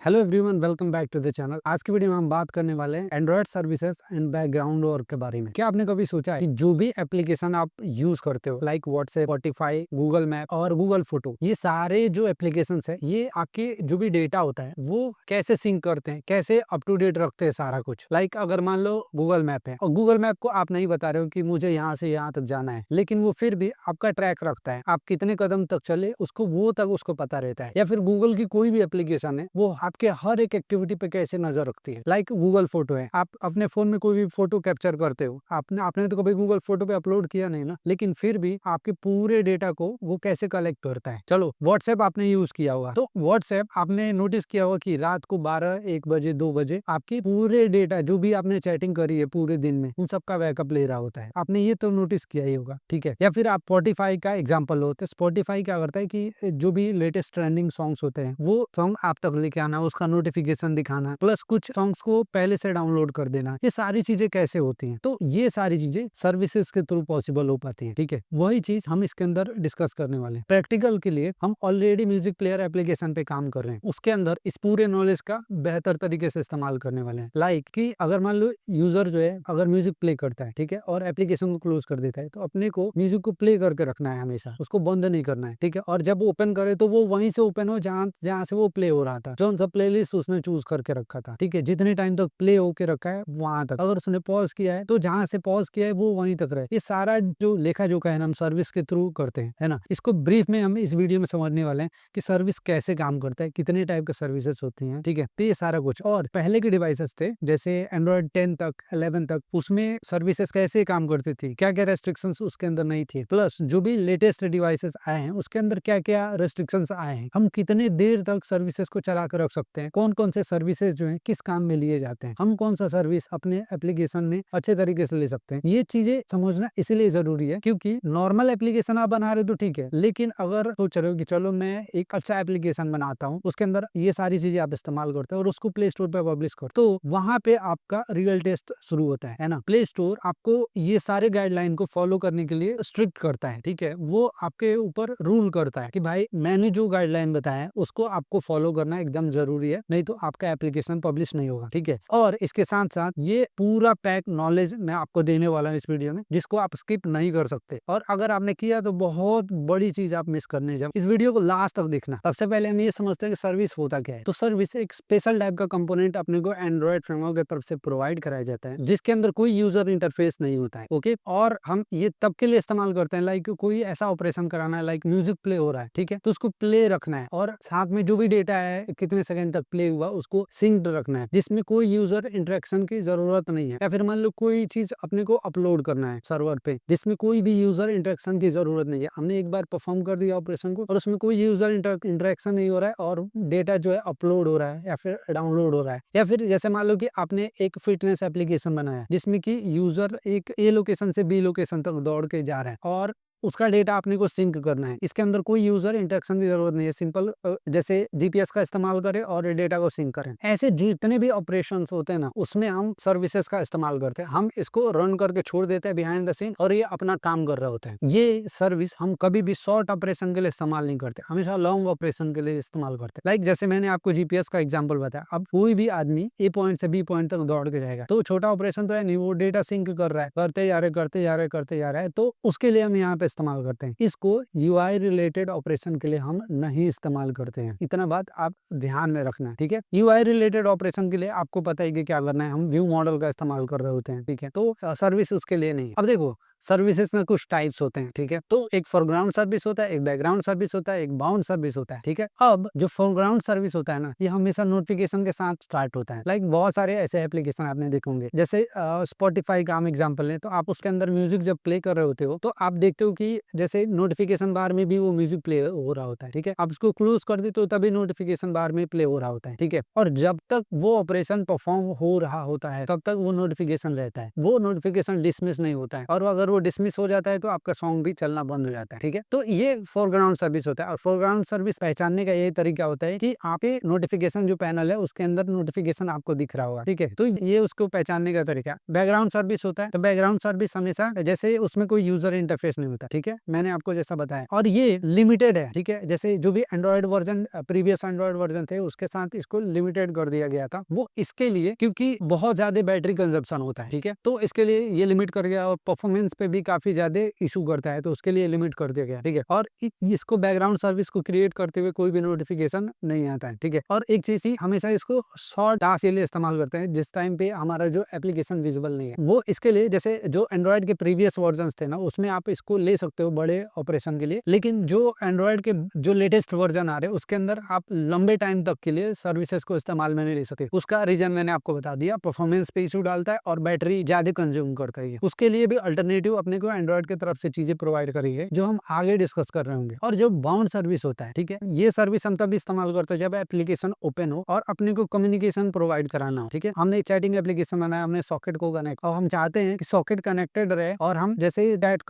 Hello everyone, welcome back to the channel. आज की video में हम बात करने वाले हैं Android services and background work के बारे में। क्या आपने कभी सोचा है कि जो भी एप्लीकेशन आप यूज करते हो like WhatsApp, Spotify, Google map और गूगल फोटो, ये सारे जो एप्लीकेशंस है ये आपके जो भी डेटा होता है वो कैसे सिंक करते हैं, कैसे अप टू डेट रखते हैं सारा कुछ। लाइक अगर मान लो गूगल मैप है और गूगल मैप को आप नहीं बता रहे हो कि मुझे यहाँ से यहाँ तक जाना है, लेकिन वो फिर भी आपका ट्रैक रखता है, आप कितने कदम तक चले उसको वो तक उसको पता रहता है। या फिर गूगल की कोई भी एप्लीकेशन है वो आपके हर एक एक्टिविटी पे कैसे नजर रखती है। लाइक गूगल फोटो है, आप अपने फोन में कोई भी फोटो कैप्चर करते हो, आपने तो कभी गूगल फोटो पे अपलोड किया नहीं ना, लेकिन फिर भी आपके पूरे डेटा को वो कैसे कलेक्ट करता है। चलो व्हाट्सएप आपने यूज किया होगा, तो व्हाट्सएप आपने नोटिस किया होगा कि रात को 12-1 बजे 2 बजे आपके पूरे डेटा जो भी आपने चैटिंग करी है पूरे दिन में उन सबका बैकअप ले रहा होता है। आपने ये तो नोटिस किया ही होगा, ठीक है। या फिर आप स्पॉटिफाई का एग्जाम्पल लो, तो स्पॉटिफाई क्या करता है कि जो भी लेटेस्ट ट्रेंडिंग सॉन्ग्स होते हैं वो सॉन्ग आप तक लेके आना, उसका नोटिफिकेशन दिखाना, प्लस कुछ सॉन्ग्स को पहले से डाउनलोड कर देना। ये सारी चीजें कैसे होती हैं? तो ये सारी चीजें सर्विसेज के थ्रू पॉसिबल हो पाती हैं, ठीक है। वही चीज हम इसके अंदर डिस्कस करने वाले हैं। प्रैक्टिकल के लिए हम ऑलरेडी म्यूजिक प्लेयर एप्लीकेशन पे काम कर रहे हैं, उसके अंदर इस पूरे नॉलेज का बेहतर तरीके से इस्तेमाल करने वाले हैं। लाइक कि अगर मान लो यूजर जो है अगर म्यूजिक प्ले करता है, ठीक है, और एप्लीकेशन को क्लोज कर देता है, तो अपने को म्यूजिक को प्ले करके रखना है, हमेशा उसको बंद नहीं करना है, ठीक है। और जब ओपन करे तो वो वहीं से ओपन हो जहाँ जहाँ से वो प्ले हो रहा था, जो सा प्लेलिस्ट उसने चूज करके रखा था, ठीक है। जितने टाइम तक प्ले होके रखा है वहां तक, अगर उसने पॉज किया है तो जहां से पॉज किया है वो वहीं तक रहे। ये सारा जो लेखा जोखा है हम सर्विस के थ्रू करते हैं, है ना। इसको ब्रीफ में हम इस वीडियो में समझने वाले हैं कि सर्विस कैसे काम करता है, कितने टाइप के सर्विसेज होती हैं, ठीक है। तो ये सारा कुछ, और पहले के डिवाइसेस थे जैसे एंड्रॉइड 10 तक 11 तक, उसमें सर्विसेज कैसे काम करती थी, क्या क्या रेस्ट्रिक्शंस उसके अंदर नहीं थे, प्लस जो भी लेटेस्ट डिवाइसेस आए हैं उसके अंदर क्या क्या रेस्ट्रिक्शंस आए हैं, हम कितने देर तक सर्विसेज को चला कर रख सकते हैं, कौन कौन से सर्विसेज जो है किस काम में लिए जाते हैं, हम कौन सा सर्विस अपने एप्लीकेशन में अच्छे तरीके से ले सकते हैं। ये चीजें समझना इसलिए जरूरी है क्योंकि नॉर्मल एप्लीकेशन आप बना रहे हो तो ठीक है, लेकिन अगर सोच रहे हो कि चलो मैं एक अच्छा एप्लीकेशन बनाता हूँ, उसके अंदर ये सारी चीजें आप इस्तेमाल करते हो और उसको प्ले स्टोर पे पब्लिश करते, तो वहां पे आपका रियल टेस्ट शुरू होता है ना। प्ले स्टोर आपको ये सारे गाइडलाइन को फॉलो करने के लिए स्ट्रिक्ट करता है, ठीक है। वो आपके ऊपर रूल करता है कि भाई मैंने जो गाइडलाइन बताया है उसको आपको फॉलो करना एकदम जरूरी है, नहीं तो आपका एप्लीकेशन पब्लिश नहीं होगा, ठीक है। और इसके साथ साथ ये पूरा पैक नॉलेज मैं आपको देने वाला हूँ इस वीडियो में, जिसको आप स्किप नहीं कर सकते, और अगर आपने किया तो बहुत बड़ी चीज आप मिस करने जब इस वीडियो को लास्ट तक देखना। सबसे पहले हम ये समझते हैं कि सर्विस होता क्या है। तो सर्विस एक स्पेशल टाइप का कंपोनेंट अपने को एंड्रॉइड फ्रेमवर्क की तरफ से प्रोवाइड कराया जाता है, जिसके अंदर कोई यूजर इंटरफेस नहीं होता है, ओके। और हम ये तब के लिए इस्तेमाल करते हैं लाइक कोई ऐसा ऑपरेशन कराना है, लाइक म्यूजिक प्ले हो रहा है, ठीक है, तो उसको प्ले रखना है और साथ में जो भी डेटा है कितने सेकंड तक प्ले हुआ उसको सिंक्ड रखना है, जिसमें कोई यूजर इंटरेक्शन की जरूरत नहीं है। या फिर मान लो कोई चीज अपने को अपलोड करना है सर्वर पे, जिसमें कोई भी यूजर इंटरेक्शन की जरूरत नहीं है, हमने एक बार परफॉर्म कर दिया ऑपरेशन को और उसमें कोई यूजर इंटरेक्शन नहीं हो रहा है और डेटा जो है अपलोड हो रहा है या फिर डाउनलोड हो रहा है। या फिर जैसे मान लो कि आपने एक फिटनेस एप्लीकेशन बनाया जिसमें कि यूजर एक ए लोकेशन से बी लोकेशन तक दौड़ के जा रहा है और उसका डेटा अपने को सिंक करना है, इसके अंदर कोई यूजर इंटरेक्शन की जरूरत नहीं है, सिंपल जैसे जीपीएस का इस्तेमाल करें और डेटा को सिंक करें। ऐसे जितने भी ऑपरेशंस होते हैं ना उसमें हम सर्विसेज का इस्तेमाल करते हैं, हम इसको रन करके छोड़ देते हैं बिहाइंड द सीन और ये अपना काम कर रहे होते हैं। ये सर्विस हम कभी भी शॉर्ट ऑपरेशन के लिए इस्तेमाल नहीं करते, हमेशा लॉन्ग ऑपरेशन के लिए इस्तेमाल करते हैं। लाइक जैसे मैंने आपको जीपीएस का एग्जाम्पल बताया, अब कोई भी आदमी ए पॉइंट से बी पॉइंट तक दौड़ के जाएगा तो छोटा ऑपरेशन तो है नहीं, वो डेटा सिंक कर रहा है, करते जा रहे करते जा रहे करते जा रहा है, तो उसके लिए हम यहाँ पे इस्तेमाल करते हैं। इसको यूआई रिलेटेड ऑपरेशन के लिए हम नहीं इस्तेमाल करते हैं, इतना बात आप ध्यान में रखना है, ठीक है। यूआई रिलेटेड ऑपरेशन के लिए आपको पता है कि क्या करना है, हम व्यू मॉडल का इस्तेमाल कर रहे होते हैं, ठीक है। तो सर्विस उसके लिए नहीं है। अब देखो सर्विसेज में कुछ टाइप्स होते हैं, ठीक है। तो एक फोरग्राउंड सर्विस होता है, एक बैकग्राउंड सर्विस होता है, एक बाउंड सर्विस होता है, ठीक है। अब जो फोरग्राउंड सर्विस होता है ना, ये हमेशा नोटिफिकेशन के साथ स्टार्ट होता है। लाइक बहुत सारे ऐसे एप्लीकेशन आपने देखे होंगे, जैसे स्पॉटिफाई का हम एग्जांपल लें, तो आप उसके अंदर म्यूजिक जब प्ले कर रहे होते हो तो आप देखते हो कि जैसे नोटिफिकेशन बार में भी वो म्यूजिक प्ले हो रहा होता है, ठीक है। आप उसको क्लोज कर देते हो तभी नोटिफिकेशन बार में प्ले हो रहा होता है, ठीक है। और जब तक वो ऑपरेशन परफॉर्म हो रहा होता है तब तक वो नोटिफिकेशन रहता है, वो नोटिफिकेशन डिसमिस नहीं होता है। और अगर अगर वो डिसमिस हो जाता है तो आपका सॉन्ग भी चलना बंद हो जाता है, ठीक है। तो ये फोरग्राउंड सर्विस होता है, और फोरग्राउंड सर्विस पहचानने का यही तरीका होता है कि आपके नोटिफिकेशन जो पैनल है उसके अंदर नोटिफिकेशन आपको दिख रहा होगा, ठीक है। तो ये उसको पहचानने का तरीका। बैकग्राउंड सर्विस होता है, तो बैकग्राउंड सर्विस हमेशा जैसे उसमें कोई यूजर इंटरफेस नहीं होता, ठीक है, मैंने आपको जैसा बताया, और ये लिमिटेड है, ठीक है। जैसे जो भी Android version, previous Android version थे उसके साथ इसको लिमिटेड कर दिया गया था, वो इसके लिए क्योंकि बहुत ज्यादा बैटरी कंजप्शन होता है, ठीक है, तो इसके लिए ये लिमिट कर गया, और परफॉर्मेंस पे भी काफी ज्यादा इशू करता है, तो उसके लिए लिमिट कर दिया गया, ठीक है। और इसको बैकग्राउंड सर्विस को क्रिएट करते हुए कोई भी नोटिफिकेशन नहीं आता है, ठीक है। और एक चीज ही हमेशा इसको शॉर्ट टास्क के लिए इस्तेमाल करते हैं, जिस टाइम पे हमारा जो एप्लीकेशन विजिबल नहीं है, वो इसके लिए जैसे जो एंड्रॉइड के प्रीवियस वर्जन थे ना उसमें आप इसको ले सकते हो बड़े ऑपरेशन के लिए, लेकिन जो एंड्रॉइड के जो लेटेस्ट वर्जन आ रहे हैं उसके अंदर आप लंबे टाइम तक के लिए सर्विसेज को इस्तेमाल में नहीं ले सकते। उसका रीजन मैंने आपको बता दिया, परफॉर्मेंस पे इशू डालता है और बैटरी ज्यादा कंज्यूम करता है। उसके लिए भी अल्टरनेटिव अपने को एंड्रॉइड की तरफ से चीजें प्रोवाइड करी है, जो हम आगे डिस्कस कर रहे होंगे। और जो बाउंड सर्विस होता है, ठीक है, ये सर्विस हम तब इस्तेमाल करते हैं जब एप्लीकेशन ओपन हो और अपने को कम्युनिकेशन प्रोवाइड कराना हो, ठीक है। हमने चैटिंग एप्लीकेशन बनाया, हमने सॉकेट को कनेक्ट, और हम चाहते हैं कि सॉकेट कनेक्टेड रहे और हम जैसे ही चैट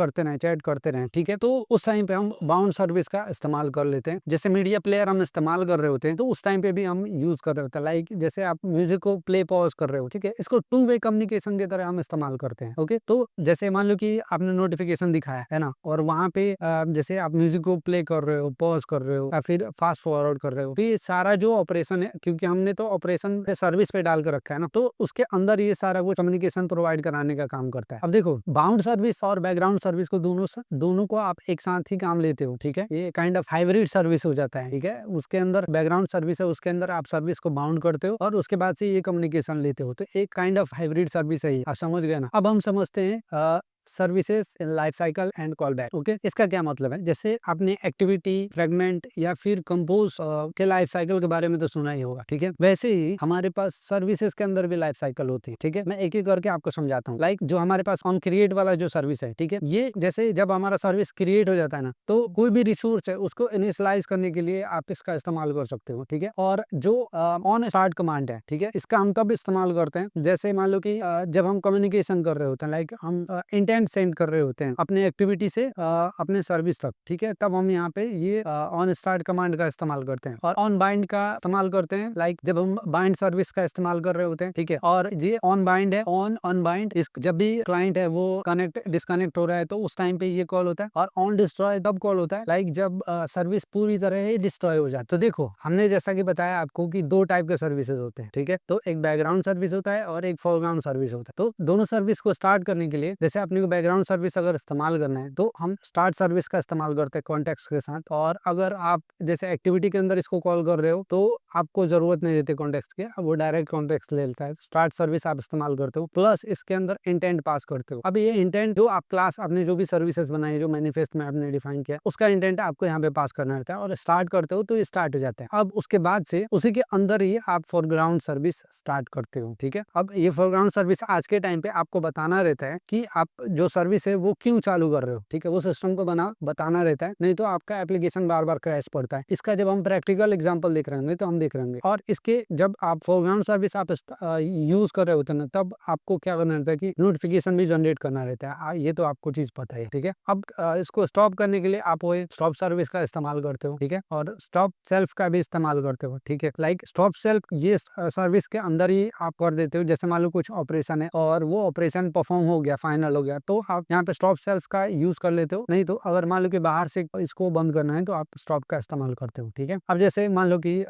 करते रहे, ठीक है, तो उस टाइम पे हम बाउंड सर्विस का इस्तेमाल कर लेते हैं। जैसे मीडिया प्लेयर हम इस्तेमाल कर रहे होते हैं तो उस टाइम पे भी हम यूज कर रहे होते हैं, लाइक जैसे आप म्यूजिक को प्ले पॉज कर रहे हो, ठीक है, इसको टू वे कम्युनिकेशन की तरह हम इस्तेमाल करते हैं। ओके, तो जैसे मान लो कि आपने नोटिफिकेशन दिखाया है ना, और वहां पे जैसे आप म्यूजिक को प्ले कर रहे हो, पॉज कर रहे हो, या फिर फास्ट फॉरवर्ड कर रहे हो, तो ये सारा जो ऑपरेशन है, क्योंकि हमने तो ऑपरेशन सर्विस पे डाल कर रखा है ना, तो उसके अंदर ये सारा वो कम्युनिकेशन प्रोवाइड कराने का काम करता है। अब देखो, बाउंड सर्विस और बैकग्राउंड सर्विस को दोनों को आप एक साथ ही काम लेते हो, ठीक है, ये काइंड ऑफ हाइब्रिड सर्विस हो जाता है, ठीक है। उसके अंदर बैकग्राउंड सर्विस है, उसके अंदर आप सर्विस को बाउंड करते हो और उसके बाद से ये कम्युनिकेशन लेते हो, तो एक काइंड ऑफ हाइब्रिड सर्विस है ये, आप समझ गए ना। अब हम समझते हैं services life cycle and call back. Okay, इसका क्या मतलब है, जैसे आपने एक्टिविटी, फ्रेगमेंट या फिर कंपोज के लाइफ साइकिल के बारे में तो सुना ही होगा, ठीक है। वैसे ही हमारे पास सर्विसेज के अंदर भी लाइफ साइकिल होती है, ठीक है। मैं एक एक करके आपको समझाता हूँ। लाइक जो हमारे पास ऑन क्रिएट वाला जो सर्विस है, ठीक है, ये जैसे जब हमारा सर्विस क्रिएट हो जाता है ना, तो कोई भी रिसोर्स है उसको इनिशियलाइज करने के लिए आप इसका इस्तेमाल कर सकते हो, ठीक है। और जो ऑन स्टार्ट कमांड है, ठीक है, इसका हम तब इस्तेमाल करते हैं जैसे मान लो कि जब हम कम्युनिकेशन कर रहे होते हैं, लाइक हम इंटेंट सेंड कर रहे होते हैं अपने एक्टिविटी से अपने सर्विस तक, ठीक है, तब हम यहाँ पे ये ऑन स्टार्ट कमांड का इस्तेमाल करते हैं। और ऑन बाइंड का इस्तेमाल करते हैं, लाइक जब हम बाइंड सर्विस का इस्तेमाल कर रहे होते हैं, ठीक है। और ये ऑन बाइंड है, ऑन अनबाइंड, जब भी क्लाइंट है वो कनेक्ट डिस्कनेक्ट हो रहा है तो उस टाइम पे ये कॉल होता है। और ऑन डिस्ट्रॉय तब कॉल होता है, लाइक जब सर्विस पूरी तरह ही डिस्ट्रॉय हो जाए। तो देखो, हमने जैसा कि बताया आपको कि दो टाइप के सर्विसेज होते हैं, ठीक है, तो एक बैकग्राउंड सर्विस होता है और एक फोरग्राउंड सर्विस होता है। तो दोनों सर्विस को स्टार्ट करने के लिए, जैसे अपने को बैकग्राउंड सर्विस अगर इस्तेमाल करना है तो हम स्टार्ट सर्विस का इस्तेमाल करते हैं कॉन्टेक्स्ट के साथ। और अगर आप जैसे एक्टिविटी के अंदर इसको कॉल कर रहे हो तो आपको जरूरत नहीं रहती कॉन्टेक्स्ट के, वो डायरेक्ट कॉन्टेक्स्ट ले लेता है। स्टार्ट सर्विस आप इस्तेमाल करते हो, प्लस इसके अंदर इंटेंट पास करते हो। अब ये इंटेंट जो आप क्लास आपने जो भी सर्विसेज बनाई, जो मैनिफेस्ट में आपने डिफाइन किया, उसका इंटेंट आपको यहाँ पे पास करना रहता है, और स्टार्ट करते हो तो ये स्टार्ट हो जाता है। अब उसके बाद से उसी के अंदर ही आप फोरग्राउंड सर्विस स्टार्ट करते हो, ठीक है। अब ये फोरग्राउंड सर्विस आज के टाइम पे आपको बताना रहता है कि आप जो सर्विस है वो क्यों चालू कर रहे हो, ठीक है, वो सिस्टम को बताना रहता है, नहीं तो आपका एप्लीकेशन बार बार क्रैश पड़ता है। इसका जब हम प्रैक्टिकल एग्जांपल देख रहे होंगे तो हम देख रहे होंगे। और इसके जब आप फोरग्राउंड सर्विस आप यूज कर रहे होते हैं तब आपको क्या करना रहता है कि नोटिफिकेशन भी जनरेट करना रहता है, ये तो आपको चीज पता है, ठीक है। अब इसको स्टॉप करने के लिए आप वो स्टॉप सर्विस का इस्तेमाल करते हो, ठीक है, और स्टॉप सेल्फ का भी इस्तेमाल करते हो, ठीक है। लाइक स्टॉप सेल्फ ये सर्विस के अंदर ही आप कर देते हो, जैसे मान लो कुछ ऑपरेशन है और वो ऑपरेशन परफॉर्म हो गया, फाइनल हो गया, तो आप यहाँ पे स्टॉप सेल्फ का यूज कर लेते हो। नहीं तो अगर मान लो कि बाहर से इसको बंद करना है तो आप स्टॉप का इस्तेमाल करते हो, ठीक है। अब जैसे मान लो कि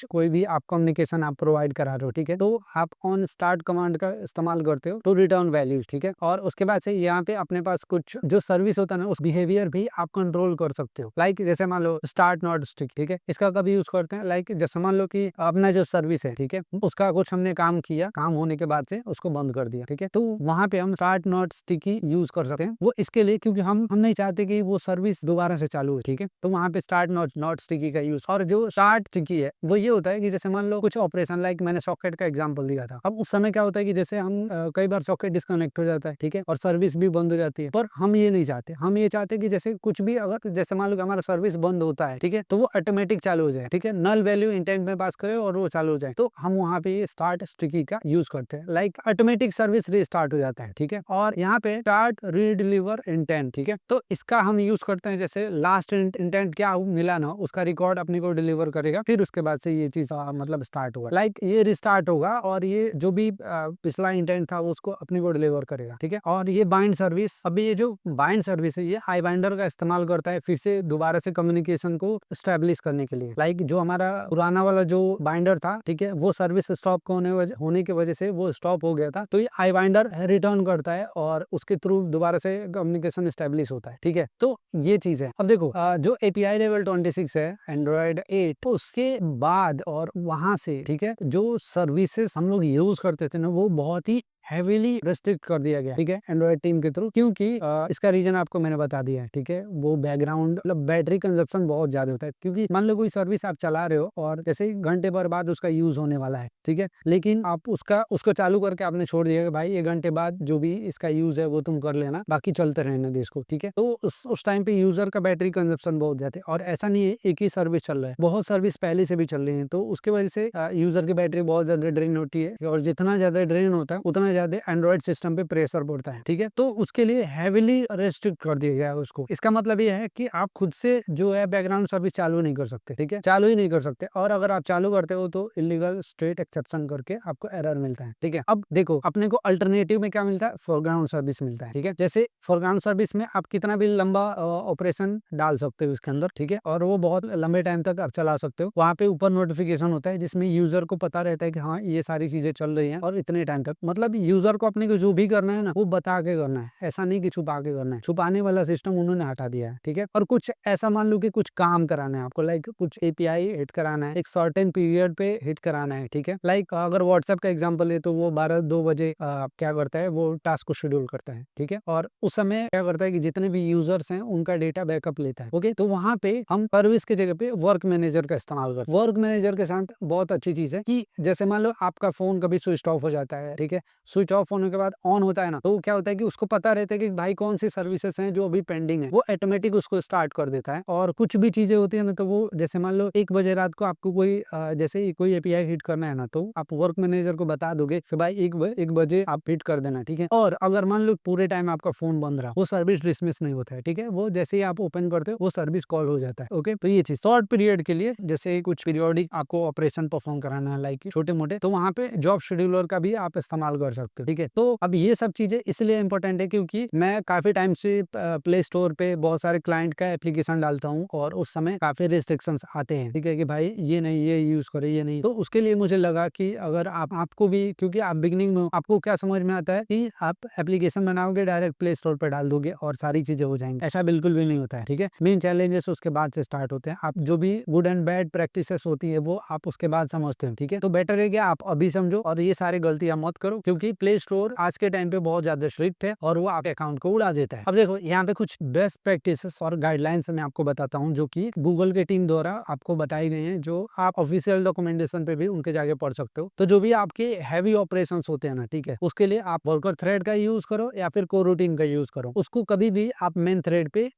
कोई भी आप कम्युनिकेशन आप प्रोवाइड करा रहे हो, ठीक है, तो आप ऑन स्टार्ट कमांड का इस्तेमाल करते हो टू रिटर्न वैल्यूज, ठीक है। और उसके बाद से यहाँ पे अपने पास कुछ जो सर्विस होता है ना, उस बिहेवियर भी आप कंट्रोल कर सकते हो। लाइक जैसे मान लो स्टार्ट नॉट स्टिक, ठीक है, इसका कभी यूज करते हैं, लाइक जैसे मान लो कि अपना जो सर्विस है, ठीक है, उसका कुछ हमने काम किया, काम होने के बाद से उसको बंद कर दिया, ठीक है, तो वहां पे हम स्टार्ट नॉट स्टिकी यूज कर सकते हैं। वो इसके लिए क्योंकि हम नहीं चाहते कि वो सर्विस दोबारा से चालू हो, ठीक है, तो वहां पे स्टार्ट नॉट स्टिकी का यूज। और जो स्टार्ट स्टिकी है वो ये होता है कि जैसे मान लो कुछ ऑपरेशन, लाइक मैंने सॉकेट का एग्जांपल दिया था। अब उस समय क्या होता है कि जैसे हम कई बार सॉकेट डिस्कनेक्ट हो जाता है, ठीक है, और सर्विस भी बंद हो जाती है, पर हम ये नहीं चाहते। हम ये चाहते हैं कि जैसे कुछ भी अगर जैसे मान लो कि हमारा सर्विस बंद होता है, ठीक है, तो वो ऑटोमेटिक चालू हो जाए, ठीक है, नल वैल्यू इंटेंट में पास करे और वो चालू हो जाए, तो हम वहां पे ये स्टार्ट स्टिकी का यूज करते हैं। लाइक ऑटोमेटिक सर्विस रीस्टार्ट हो जाता है, ठीक है। और यहाँ पे है स्टार्ट रीडिलीवर इंटेंट, ठीक है। तो इसका हम यूज करते हैं, जैसे लास्ट इंटेंट क्या मिला ना उसका रिकॉर्ड अपने को डिलीवर करेगा, फिर उसके बाद से ये चीज मतलब स्टार्ट होगा, लाइक ये रिस्टार्ट होगा और ये जो भी पिछला इंटेंट था उसको अपने को डिलीवर करेगा, ठीक है। और ये बाइंड सर्विस, अभी ये जो बाइंड सर्विस है ये आई बाइंडर का इस्तेमाल करता है फिर से दोबारा से कम्युनिकेशन को स्टैब्लिश करने के लिए। लाइक जो हमारा पुराना वाला जो बाइंडर था, ठीक है, वो सर्विस स्टॉप होने की वजह से वो स्टॉप हो गया था, तो ये आई बाइंडर रिटर्न करता है और उसके थ्रू दोबारा से कम्युनिकेशन स्टैब्लिश होता है, ठीक है। तो ये चीज है। अब देखो जो एपीआई लेवल 26 है एंड्रॉइड 8, तो उसके बाद और वहां से, ठीक है, जो सर्विसेज हम लोग यूज करते थे ना वो बहुत ही हेवीली रेस्ट्रिक्ट कर दिया गया, ठीक है, एंड्रॉइड टीम के थ्रू, क्योंकि इसका रीजन आपको मैंने बता दिया है, ठीक है। वो बैकग्राउंड मतलब बैटरी कंजप्शन बहुत ज्यादा होता है, क्योंकि मान लो कोई सर्विस आप चला रहे हो और जैसे घंटे भर बाद उसका यूज होने वाला है, ठीक है, लेकिन आप उसको चालू करके आपने छोड़ दिया कि भाई 1 घंटे बाद जो भी इसका यूज है वो तुम कर लेना, बाकी चलते रहने दे इसको, ठीक है। तो उस टाइम पे यूजर का बैटरी कंजप्शन बहुत ज्यादा है, और ऐसा नहीं है एक ही सर्विस चल रहा है, बहुत सर्विस पहले से भी चल रही है, तो उसके वजह से यूजर की बैटरी बहुत ज्यादा ड्रेन होती है, और जितना ज्यादा ड्रेन होता है उतना ज्यादा एंड्रॉइड सिस्टम पे प्रेशर पड़ता है, ठीक है। तो उसके लिए हेविली रेस्ट्रिक्ट कर दिया गया है उसको। इसका मतलब ये है कि आप खुद से जो है बैकग्राउंड सर्विस चालू नहीं कर सकते, ठीक है, चालू ही नहीं कर सकते, और अगर आप चालू करते हो तो इलीगल स्टेट एक्सेप्शन करके आपको एरर मिलता है, ठीक है। अब देखो अपने को अल्टरनेटिव में क्या मिलता है, फोरग्राउंड सर्विस मिलता है, ठीक है। जैसे फोरग्राउंड सर्विस में आप कितना भी लंबा ऑपरेशन डाल सकते हो इसके अंदर, ठीक है, और वो बहुत लंबे टाइम तक आप चला सकते हो। वहां पे ऊपर नोटिफिकेशन होता है जिसमें यूजर को पता रहता है कि हाँ ये सारी चीजें चल रही हैं और इतने टाइम तक, मतलब यूजर को अपने को जो भी करना है ना वो बता के करना है, ऐसा नहीं कि छुपा के करना है। छुपाने वाला सिस्टम उन्होंने हटा दिया है, ठीक है। और कुछ ऐसा मान लो कि कुछ काम कराना है आपको, लाइक कुछ एपीआई हिट कराना है, एक सर्टेन पीरियड पे हिट कराना है, ठीक है। लाइक अगर व्हाट्सएप का एग्जांपल है तो वो 2 बजे क्या करता है, वो टास्क को शेड्यूल करता है, ठीक है, और उस समय क्या करता है कि जितने भी यूजर्स हैं उनका डेटा बैकअप लेता है, ओके। तो वहां पे हम सर्विस की जगह पे वर्क मैनेजर का इस्तेमाल करते हैं। वर्क मैनेजर के साथ बहुत अच्छी चीज है कि जैसे मान लो आपका फोन कभी स्विच ऑफ हो जाता है, ठीक है, स्विच ऑफ होने के बाद ऑन होता है ना, तो क्या होता है कि उसको पता रहता है कि भाई कौन सी सर्विसेज हैं जो अभी पेंडिंग है, वो ऑटोमेटिक उसको स्टार्ट कर देता है। और कुछ भी चीजें होती है ना, तो वो जैसे मान लो 1 बजे रात को आपको कोई जैसे कोई एपीआई हिट करना है ना, तो आप वर्क मैनेजर को बता दोगे कि भाई 1 बजे आप हिट कर देना, ठीक है। और अगर मान लो पूरे टाइम आपका फोन बंद रहा, वो सर्विस डिसमिस नहीं होता है, ठीक है, वो जैसे ही आप ओपन करते हो वो सर्विस कॉल हो जाता है, ओके। तो ये चीज शॉर्ट पीरियड के लिए, जैसे कुछ पीरियोडिक आपको ऑपरेशन परफॉर्म कराना है, लाइक छोटे मोटे, तो वहां पे जॉब शेड्यूलर का भी आप इस्तेमाल कर सकते हो, ठीक है। तो अब ये सब चीजें इसलिए इंपॉर्टेंट है क्योंकि मैं काफी टाइम से प्ले स्टोर पे बहुत सारे क्लाइंट का एप्लीकेशन डालता हूँ और उस समय काफी रिस्ट्रिक्शंस आते हैं, ठीक है, कि भाई ये नहीं, ये यूज करो, ये नहीं। तो उसके लिए मुझे लगा कि अगर आपको भी, क्योंकि आप बिगनिंग में आपको क्या समझ में आता है कि आप एप्लीकेशन बनाओगे डायरेक्ट प्ले स्टोर पर डाल दोगे और सारी चीजें हो जाएंगी, ऐसा बिल्कुल भी नहीं होता है, ठीक है। मेन चैलेंजेस उसके बाद से स्टार्ट होते हैं। आप जो भी गुड एंड बैड प्रैक्टिसेस होती है वो आप उसके बाद समझते हो, ठीक है। तो बेटर है कि आप अभी समझो और ये सारी गलतियां मत करो, क्योंकि प्ले स्टोर आज के टाइम पे बहुत ज्यादा स्ट्रिक्ट है और वो आपके अकाउंट को उड़ा देता है। अब देखो यहाँ पे कुछ बेस्ट प्रैक्टिसेस और गाइडलाइंस मैं आपको बताता हूँ जो कि गूगल के टीम द्वारा आपको बताई गई हैं, जो आप ऑफिशियल डॉक्यूमेंटेशन पे भी उनके जाके पढ़ सकते हो। तो जो भी आपके हैवी ऑपरेशन होते हैं ना, ठीक है, उसके लिए आप वर्कर थ्रेड का यूज करो या फिर कोरूटीन का यूज करो। उसको कभी भी आप मेन थ्रेड पे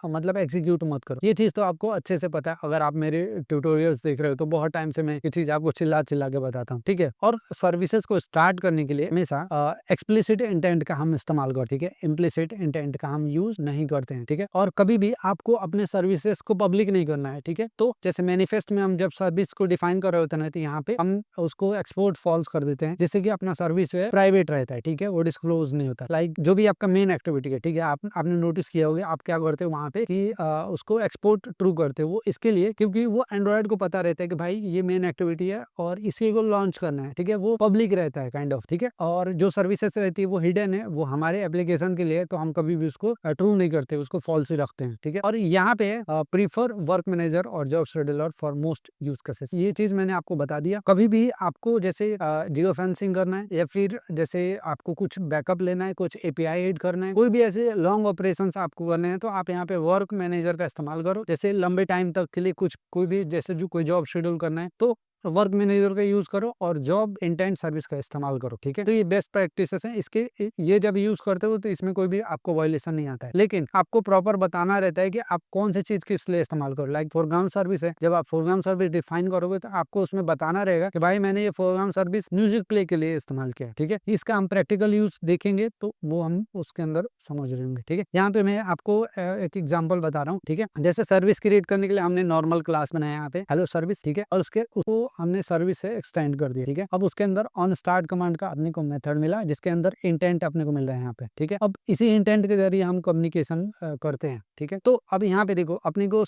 मतलब एग्जीक्यूट मत करो। ये चीज तो आपको अच्छे से पता है, अगर आप मेरे ट्यूटोरियल्स देख रहे हो तो बहुत टाइम से मैं ये चीज आपको चिल्ला चिल्ला के बताता हूँ, ठीक है। और सर्विसेज को स्टार्ट करने के लिए हमेशा एक्सप्लिसिट इंटेंट का हम इस्तेमाल करते हैं, ठीक है, इम्प्लिसिट इंटेंट का हम यूज नहीं करते हैं, ठीक है। और कभी भी आपको अपने सर्विसेज को पब्लिक नहीं करना है, ठीक है। तो जैसे मैनिफेस्ट में हम जब सर्विस को डिफाइन कर रहे होते हैं तो यहाँ पे हम उसको एक्सपोर्ट फॉल्स कर देते हैं, जैसे कि अपना सर्विस है प्राइवेट रहता है, ठीक है, वो डिस्क्लोज नहीं होता। लाइक जो भी आपका मेन एक्टिविटी है, ठीक है, आपने नोटिस किया होगा आप क्या करते हो वहां पे कि उसको एक्सपोर्ट ट्रू करते हो। वो इसके लिए क्योंकि वो एंड्रॉइड को पता रहता है कि भाई ये मेन एक्टिविटी है और इसी को लॉन्च करना है, ठीक है, वो पब्लिक रहता है काइंड ऑफ, ठीक है। और जो सर्विसेज रहती है वो हिडन है, वो हमारे एप्लीकेशन के लिए, तो हम कभी भी उसको ट्रू नहीं करते, उसको फॉल्स ही रखते हैं, ठीक है। और यहाँ पे प्रीफर वर्क मैनेजर और job scheduler for most use cases, ये चीज मैंने आपको बता दिया। कभी भी आपको जैसे जियो फेंसिंग करना है या फिर जैसे आपको कुछ बैकअप लेना है, कुछ एपीआई हिट करना है, कोई भी ऐसे लॉन्ग ऑपरेशन आपको करने हैं, तो आप यहाँ पे वर्क मैनेजर का इस्तेमाल करो। जैसे लंबे टाइम तक के लिए कुछ कोई भी जैसे जो कोई जॉब शेड्यूल करना है तो वर्क मैनेजर का यूज करो और जॉब इंटेंट सर्विस का इस्तेमाल करो। ठीक है, तो ये बेस्ट प्रैक्टिसेस हैं। इसके ये जब यूज करते हो तो इसमें कोई भी आपको वायलेशन नहीं आता है, लेकिन आपको प्रॉपर बताना रहता है कि आप कौन सी चीज किस लिए इस्तेमाल करो। लाइक फोरग्राउंड सर्विस है, जब आप फोरग्राउंड सर्विस डिफाइन करोगे तो आपको उसमें बताना रहेगा कि भाई मैंने ये फोरग्राउंड सर्विस म्यूजिक प्ले के लिए इस्तेमाल किया। ठीक है, इसका हम प्रैक्टिकल यूज देखेंगे तो वो हम उसके अंदर समझ रहे होंगे। ठीक है, यहाँ पे मैं आपको एक एग्जांपल बता रहा हूँ। ठीक है, जैसे सर्विस क्रिएट करने के लिए हमने नॉर्मल क्लास बनाया यहाँ पे हेलो सर्विस। ठीक है, और उसको हमने सर्विस से एक्सटेंड कर दिया। ठीक है, अब उसके अंदर ऑन स्टार्ट कमांड का अपने को मेथड मिला जिसके अंदर इंटेंट अपने को मिल रहा है यहाँ पे। ठीक है, अब इसी इंटेंट के जरिए हम कम्युनिकेशन करते हैं। ठीक है, तो अब यहाँ पे देखो अपने को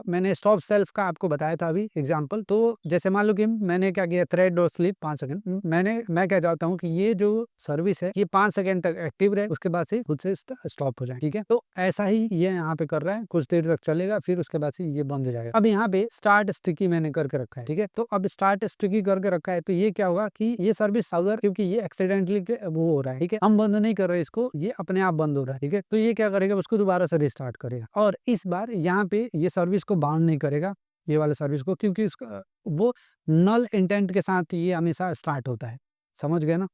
मैंने स्टॉप सेल्फ का आपको बताया था अभी एग्जांपल। तो जैसे मान लो कि मैंने क्या किया, थ्रेड डॉट स्लीप 5 सेकंड, मैं क्या चाहता हूँ कि ये जो सर्विस है ये 5 सेकंड तक एक्टिव रहे, उसके बाद से खुद से स्टॉप हो जाए। ठीक है, तो ऐसा ही ये यहाँ पे कर रहा है, कुछ देर तक चलेगा फिर उसके बाद से ये बंद हो जाएगा। अब यहाँ पे स्टार्ट स्टिकी मैंने करके रखा है। ठीक है, तो अब स्टार्ट स्टिकी करके रखा है तो ये क्या होगा कि ये सर्विस अगर, क्योंकि ये एक्सीडेंटली वो हो रहा है, ठीक है, हम बंद नहीं कर रहे इसको, ये अपने आप बंद हो रहा है। ठीक है, तो ये क्या करेगा, उसको दोबारा से रिस्टार्ट करेगा और इस बार यहाँ पे ये सर्विस को बाउंड नहीं करेगा, ये वाले सर्विस को, क्योंकि इसका वो नल इंटेंट के साथ ये हमेशा स्टार्ट होता है। समझ गए ना?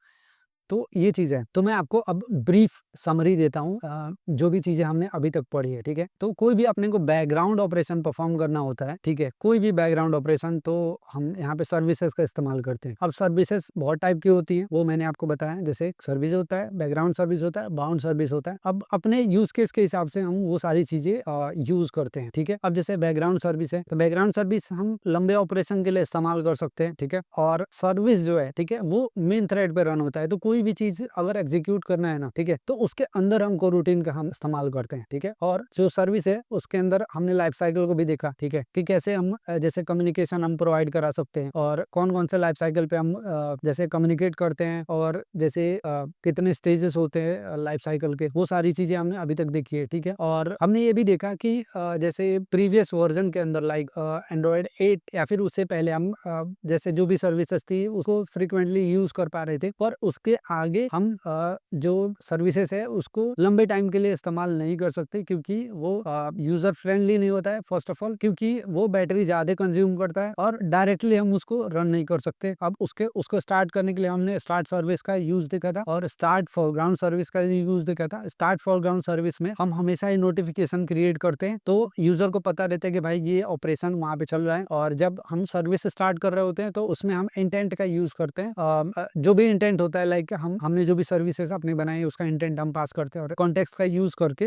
तो ये चीज़ है। तो मैं आपको अब ब्रीफ समरी देता हूँ जो भी चीज़ें हमने अभी तक पढ़ी है। ठीक है, तो कोई भी अपने को बैकग्राउंड ऑपरेशन परफॉर्म करना होता है। ठीक है, कोई भी बैकग्राउंड ऑपरेशन, तो हम यहाँ पे सर्विसेज का इस्तेमाल करते हैं। अब सर्विसेज बहुत टाइप की होती हैं, वो मैंने आपको बताया। जैसे सर्विस होता है, बैकग्राउंड सर्विस होता है, बाउंड सर्विस होता है। अब अपने यूज केस के हिसाब से हम वो सारी चीज़ें यूज करते हैं। ठीक है, अब जैसे बैकग्राउंड सर्विस है तो बैकग्राउंड सर्विस हम लंबे ऑपरेशन के लिए इस्तेमाल कर सकते हैं। ठीक है, और सर्विस जो है, ठीक है, वो मेन थ्रेड पे रन होता है। तो कोई भी चीज अगर एग्जीक्यूट करना है ना, ठीक है, तो उसके अंदर हम कोरूटीन का हम इस्तेमाल करते हैं। ठीक है, और जो सर्विस है उसके अंदर हमने लाइफ साइकिल को भी देखा। ठीक है, कि कैसे हम जैसे कम्युनिकेशन हम प्रोवाइड करा सकते हैं और कौन कौन से लाइफ साइकिल पे हम जैसे कम्युनिकेट करते हैं और जैसे कितने स्टेजेस होते हैं लाइफ साइकिल के, वो सारी चीजें हमने अभी तक देखी है। ठीक है, और हमने ये भी देखा कि जैसे प्रीवियस वर्जन के अंदर लाइक एंड्रॉयड 8 या फिर उससे पहले हम जैसे जो भी सर्विसेज थी उसको फ्रिक्वेंटली यूज कर पा रहे थे, पर उसके आगे हम जो सर्विसेज है उसको लंबे टाइम के लिए इस्तेमाल नहीं कर सकते, क्योंकि वो यूजर फ्रेंडली नहीं होता है। फर्स्ट ऑफ ऑल क्योंकि वो बैटरी ज्यादा कंज्यूम करता है और डायरेक्टली हम उसको रन नहीं कर सकते। अब उसको स्टार्ट करने के लिए हमने स्टार्ट सर्विस का यूज देखा था और स्टार्ट फॉरग्राउंड सर्विस का यूज देखा था। स्टार्ट फॉरग्राउंड सर्विस में हम हमेशा ही नोटिफिकेशन क्रिएट करते हैं, तो यूजर को पता रहता है कि भाई ये ऑपरेशन वहां पे चल रहा है। और जब हम सर्विस स्टार्ट कर रहे होते हैं तो उसमें हम इंटेंट का यूज करते हैं। जो भी इंटेंट होता है, लाइक हमने जो भी सर्विसेज अपनी बनाई है उसका इंटेंट हम पास करते हैं और कॉन्टेक्स्ट का यूज करके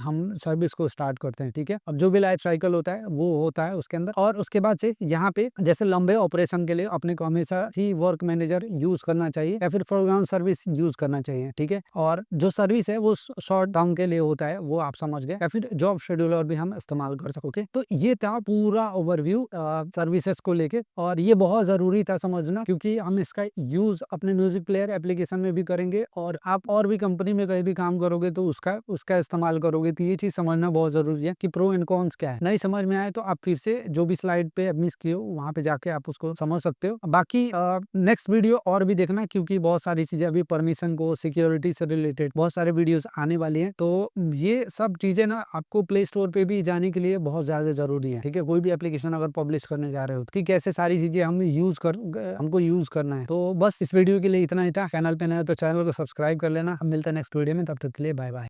हम सर्विस को स्टार्ट करते हैं। ठीक है, अब जो भी लाइफ साइकिल होता है वो होता है उसके अंदर। और उसके बाद से यहाँ पे जैसे लंबे ऑपरेशन के लिए अपने को हमेशा ही वर्क मैनेजर यूज करना चाहिए या फिर फोरग्राउंड सर्विस यूज करना चाहिए। ठीक है, और जो सर्विस है वो शॉर्ट टर्म के लिए होता है, वो आप समझ गए, या फिर जॉब शेड्यूलर भी हम इस्तेमाल कर सकोगे। तो ये था पूरा ओवरव्यू सर्विसेज को लेके, और ये बहुत जरूरी था समझना, क्योंकि हम इसका यूज अपने म्यूजिक प्लेयर एप्लीकेशन में भी करेंगे और आप और भी कंपनी में कहीं भी काम करोगे तो उसका इस्तेमाल करोगे। तो ये चीज समझना बहुत जरूरी है कि प्रो एंड कॉन्स क्या है। नहीं समझ में आए तो आप फिर से जो भी स्लाइड पे मिस किए हो वहां पे जाके आप उसको समझ सकते हो। बाकी नेक्स्ट वीडियो और भी देखना, क्योंकि बहुत सारी चीजें अभी परमिशन को, सिक्योरिटी से रिलेटेड बहुत सारे वीडियोस आने वाली हैं। तो ये सब चीजें ना आपको प्ले स्टोर पे भी जाने के लिए बहुत ज्यादा जरूरी है। ठीक है, कोई भी एप्लीकेशन अगर पब्लिश करने जा रहे हो कि कैसे सारी चीजें हमको यूज करना है। तो बस इस वीडियो के लिए इतना ही था। चैनल पे नया तो चैनल को सब्सक्राइब कर लेना। हम मिलते हैं नेक्स्ट वीडियो में, तब तक के लिए बाय बाय।